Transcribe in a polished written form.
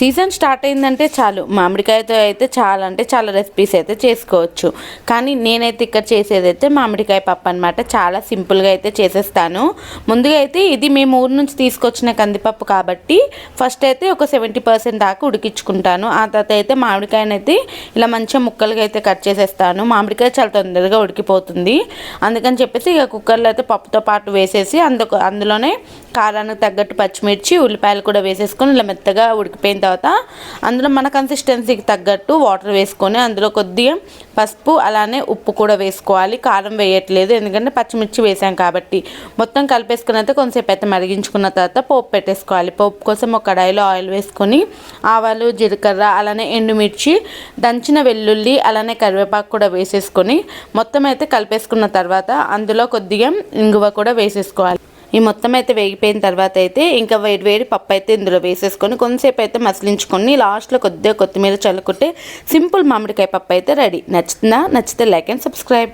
Season start అయిందంటే చాలు మామిడికాయతో అయితే చాలా అంటే చాలా రెసిపీస్ అయితే చేసుకోవచ్చు. కానీ నేనైతే ఇక్కడ చేసేదైతే మామిడికాయ పప్పు అనమాట. చాలా సింపుల్గా అయితే చేసేస్తాను. ముందుగా అయితే ఇది మేము ఊరు నుంచి తీసుకొచ్చిన కందిపప్పు కాబట్టి ఫస్ట్ అయితే ఒక 70% దాకా ఉడికించుకుంటాను. ఆ తర్వాత అయితే మామిడికాయనైతే ఇలా మంచిగా ముక్కలుగా అయితే కట్ చేసేస్తాను. మామిడికాయ చాలా తొందరగా ఉడికిపోతుంది. అందుకని చెప్పేసి ఇక కుక్కర్లో అయితే పప్పుతో పాటు వేసేసి అందులోనే కారానికి తగ్గట్టు పచ్చిమిర్చి ఉల్లిపాయలు కూడా వేసేసుకొని ఇలా మెత్తగా ఉడికిపోయిన తర్వాత అందులో మన కన్సిస్టెన్సీకి తగ్గట్టు వాటర్ వేసుకొని అందులో కొద్దిగా పసుపు అలానే ఉప్పు కూడా వేసుకోవాలి. కారం వేయట్లేదు ఎందుకంటే పచ్చిమిర్చి వేసాం కాబట్టి. మొత్తం కలిపేసుకుని అయితే కొంతసేపు అయితే మరిగించుకున్న తర్వాత పోపు పెట్టేసుకోవాలి. పోపు కోసం ఒక కడాయిలో ఆయిల్ వేసుకొని ఆవాలు జీలకర్ర అలానే ఎండుమిర్చి దంచిన వెల్లుల్లి అలానే కరివేపాకు కూడా వేసేసుకొని మొత్తం అయితే కలిపేసుకున్న తర్వాత అందులో కొద్దిగా ఇంగువ కూడా వేసేసుకోవాలి. ఈ మొత్తం అయితే వేగిపోయిన తర్వాత అయితే ఇంకా వేడి పప్పు అయితే ఇందులో వేసేసుకొని కొంతసేపు అయితే మసిలించుకొని లాస్ట్లో కొద్దిగా కొత్తిమీర చల్లుకుంటే సింపుల్ మామిడికాయ పప్పు అయితే రెడీ. నచ్చితే లైక్ అండ్ సబ్స్క్రైబ్.